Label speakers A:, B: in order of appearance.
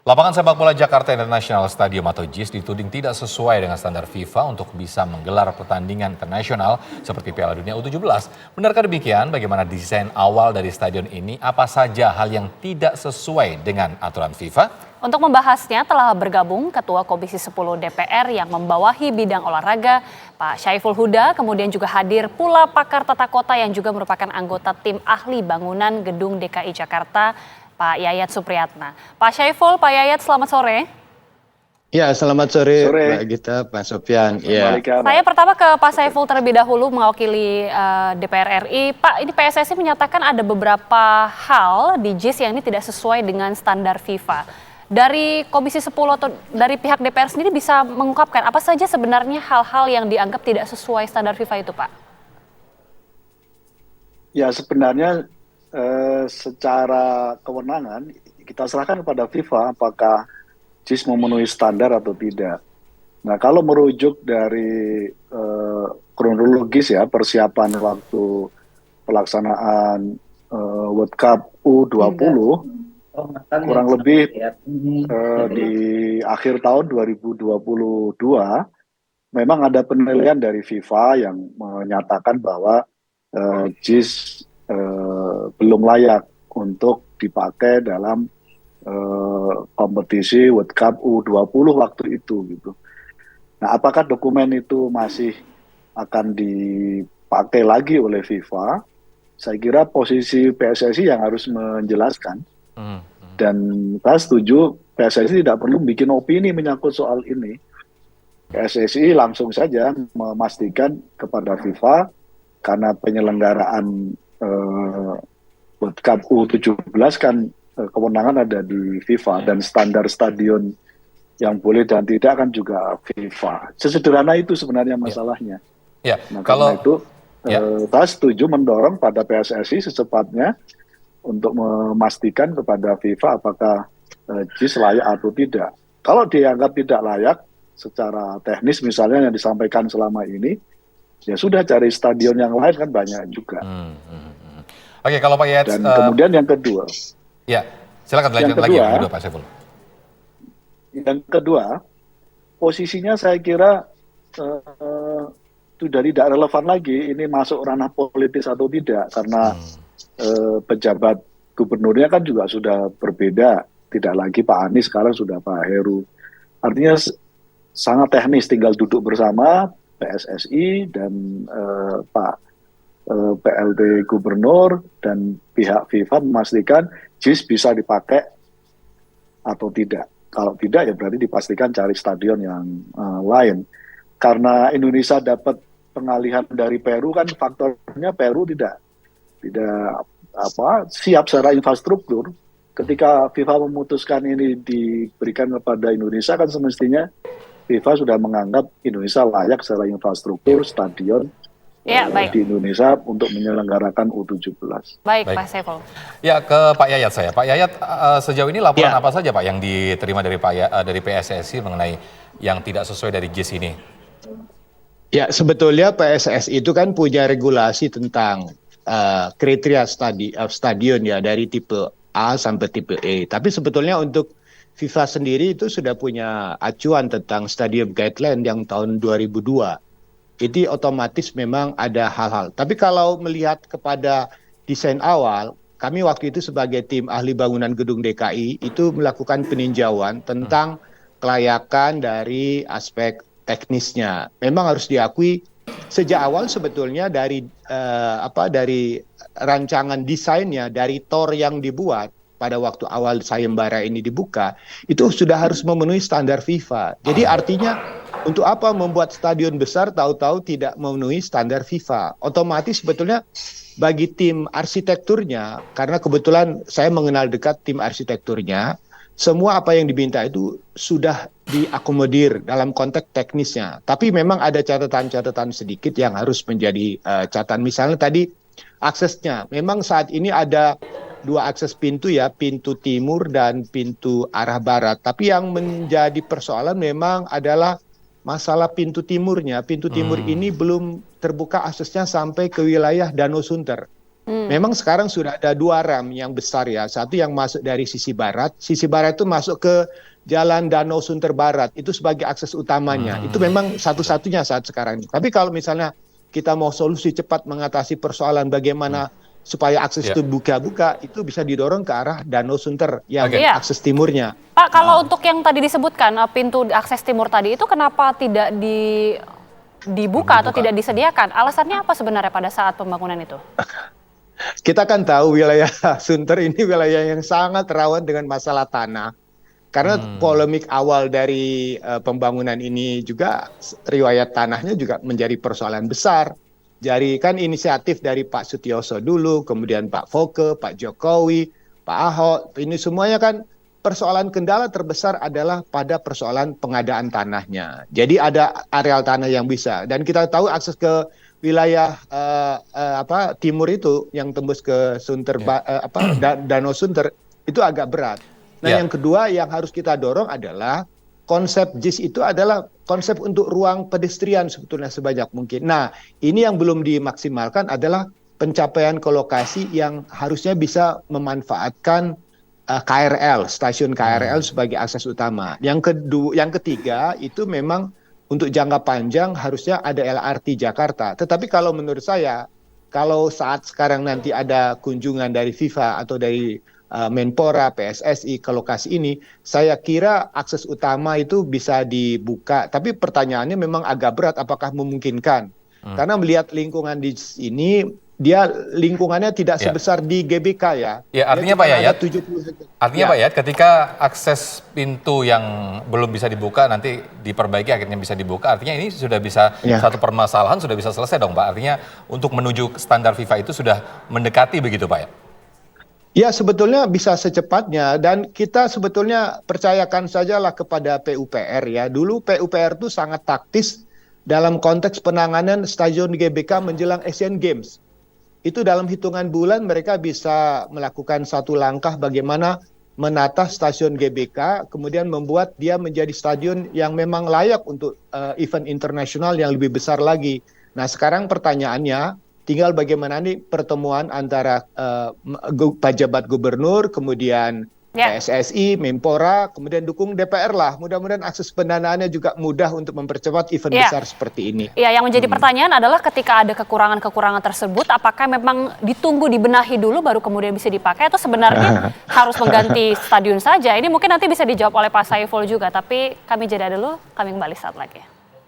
A: Lapangan sepak bola Jakarta International Stadium atau JIS dituding tidak sesuai dengan standar FIFA untuk bisa menggelar pertandingan internasional seperti Piala Dunia U17. Benarkah demikian? Bagaimana desain awal dari stadion ini? Apa saja hal yang tidak sesuai dengan aturan FIFA?
B: Untuk membahasnya telah bergabung Ketua Komisi 10 DPR yang membawahi bidang olahraga, Pak Syaiful Huda, kemudian juga hadir pula pakar tata kota yang juga merupakan anggota tim ahli bangunan Gedung DKI Jakarta, Pak Yayat Supriyatna. Pak Syaiful, Pak Yayat, selamat sore.
C: Ya, selamat sore, Mbak Gita, Pak Sofyan. Ya.
B: Saya pertama ke Pak Syaiful terlebih dahulu mewakili DPR RI. Pak, ini PSSI menyatakan ada beberapa hal di JIS yang ini tidak sesuai dengan standar FIFA. Dari Komisi 10 atau dari pihak DPR sendiri bisa mengungkapkan apa saja sebenarnya hal-hal yang dianggap tidak sesuai standar FIFA itu, Pak?
D: Ya, sebenarnya secara kewenangan kita serahkan kepada FIFA apakah JIS memenuhi standar atau tidak. Nah, kalau merujuk dari kronologis ya persiapan waktu pelaksanaan World Cup U20 kurang lebih di akhir tahun 2022 memang ada penilaian dari FIFA yang menyatakan bahwa JIS belum layak untuk dipakai dalam kompetisi World Cup U20 waktu itu gitu. Nah, apakah dokumen itu masih akan dipakai lagi oleh FIFA? Saya kira posisi PSSI yang harus menjelaskan. Dan saya setuju PSSI tidak perlu bikin opini menyangkut soal ini. PSSI langsung saja memastikan kepada FIFA karena penyelenggaraan World Cup U17 kan kewenangan ada di FIFA dan standar stadion yang boleh dan tidak kan juga FIFA. Sesederhana itu sebenarnya masalahnya.
A: Ya.
D: Nah, karena itu saya setuju mendorong pada PSSI secepatnya untuk memastikan kepada FIFA apakah JIS layak atau tidak. Kalau dianggap tidak layak secara teknis misalnya yang disampaikan selama ini, ya sudah cari stadion yang lain kan banyak juga.
A: Oke, kalau Pak Yayat.
D: Dan kemudian yang kedua.
A: Ya, silakan lanjut lagi yang kedua Pak Syaiful.
D: Yang kedua, posisinya saya kira sudah tidak relevan lagi ini masuk ranah politis atau tidak karena pejabat gubernurnya kan juga sudah berbeda, tidak lagi Pak Anies, sekarang sudah Pak Heru. Artinya sangat teknis, tinggal duduk bersama PSSI dan Pak PLT Gubernur dan pihak FIFA memastikan JIS bisa dipakai atau tidak. Kalau tidak ya berarti dipastikan cari stadion yang lain. Karena Indonesia dapat pengalihan dari Peru kan faktornya Peru tidak siap secara infrastruktur. Ketika FIFA memutuskan ini diberikan kepada Indonesia kan semestinya FIFA sudah menganggap Indonesia layak secara infrastruktur stadion di Indonesia untuk menyelenggarakan U17.
B: Baik. Pak Syaiful.
A: Ya, ke Pak Yayat saya. Pak Yayat, sejauh ini laporan apa saja Pak yang diterima dari PSSI mengenai yang tidak sesuai dari JIS ini?
C: Ya, sebetulnya PSSI itu kan punya regulasi tentang kriteria stadion ya dari tipe A sampai tipe E. Tapi sebetulnya untuk FIFA sendiri itu sudah punya acuan tentang stadium guideline yang tahun 2002. Jadi otomatis memang ada hal-hal. Tapi kalau melihat kepada desain awal, kami waktu itu sebagai tim ahli bangunan gedung DKI itu melakukan peninjauan tentang kelayakan dari aspek teknisnya. Memang harus diakui sejak awal sebetulnya dari rancangan desainnya, dari tor yang dibuat pada waktu awal sayembara ini dibuka, itu sudah harus memenuhi standar FIFA. Jadi artinya untuk apa membuat stadion besar tahu-tahu tidak memenuhi standar FIFA? Otomatis sebetulnya bagi tim arsitekturnya, karena kebetulan saya mengenal dekat tim arsitekturnya, semua apa yang diminta itu sudah diakomodir dalam konteks teknisnya. Tapi memang ada catatan-catatan sedikit yang harus menjadi catatan. Misalnya tadi aksesnya, memang saat ini ada dua akses pintu ya, pintu timur dan pintu arah barat. Tapi yang menjadi persoalan memang adalah masalah pintu timurnya. Pintu timur ini belum terbuka aksesnya sampai ke wilayah Danau Sunter. Memang sekarang sudah ada 2 rem yang besar ya. Satu yang masuk dari sisi barat itu masuk ke Jalan Danau Sunter Barat, itu sebagai akses utamanya. Itu memang satu-satunya saat sekarang ini. Tapi kalau misalnya kita mau solusi cepat mengatasi persoalan bagaimana supaya akses itu buka-buka, itu bisa didorong ke arah Danau Sunter yang akses timurnya.
B: Pak, kalau untuk yang tadi disebutkan pintu akses timur tadi itu kenapa tidak dibuka atau tidak disediakan? Alasannya apa sebenarnya pada saat pembangunan itu?
C: Kita kan tahu wilayah Sunter ini wilayah yang sangat rawan dengan masalah tanah. Karena polemik awal dari pembangunan ini juga riwayat tanahnya juga menjadi persoalan besar. Jadi kan inisiatif dari Pak Sutioso dulu, kemudian Pak Foke, Pak Jokowi, Pak Ahok, ini semuanya kan persoalan kendala terbesar adalah pada persoalan pengadaan tanahnya. Jadi ada areal tanah yang bisa, dan kita tahu akses ke wilayah timur itu yang tembus ke Sunter, Danau Sunter itu agak berat. Nah, yang kedua yang harus kita dorong adalah konsep JIS itu adalah konsep untuk ruang pedestrian sebetulnya sebanyak mungkin. Nah, ini yang belum dimaksimalkan adalah pencapaian ke lokasi yang harusnya bisa memanfaatkan KRL, stasiun KRL sebagai akses utama. Yang ketiga itu memang untuk jangka panjang harusnya ada LRT Jakarta. Tetapi kalau menurut saya, kalau saat sekarang nanti ada kunjungan dari FIFA atau dari Menpora, PSSI ke lokasi ini, saya kira akses utama itu bisa dibuka. Tapi pertanyaannya memang agak berat, apakah memungkinkan? Karena melihat lingkungan di sini, dia lingkungannya tidak sebesar di GBK ya.
A: Ya, artinya Pak Yayat, artinya Pak Yayat, ketika akses pintu yang belum bisa dibuka nanti diperbaiki akhirnya bisa dibuka, artinya ini sudah bisa satu permasalahan sudah bisa selesai dong Pak. Artinya untuk menuju standar FIFA itu sudah mendekati begitu Pak ya?
C: Ya, sebetulnya bisa secepatnya, dan kita sebetulnya percayakan sajalah kepada PUPR ya. Dulu PUPR itu sangat taktis dalam konteks penanganan stadion GBK menjelang Asian Games. Itu dalam hitungan bulan mereka bisa melakukan satu langkah bagaimana menata stasiun GBK, kemudian membuat dia menjadi stadion yang memang layak untuk event internasional yang lebih besar lagi. Nah, sekarang pertanyaannya, tinggal bagaimana nih pertemuan antara pejabat gubernur, kemudian PSSI, Menpora, kemudian dukung DPR lah. Mudah-mudahan akses pendanaannya juga mudah untuk mempercepat event besar seperti ini.
B: Ya, yang menjadi pertanyaan adalah ketika ada kekurangan-kekurangan tersebut, apakah memang ditunggu dibenahi dulu baru kemudian bisa dipakai, atau sebenarnya harus mengganti stadion saja? Ini mungkin nanti bisa dijawab oleh Pak Saiful juga, tapi kami jeda dulu, kami kembali saat lagi.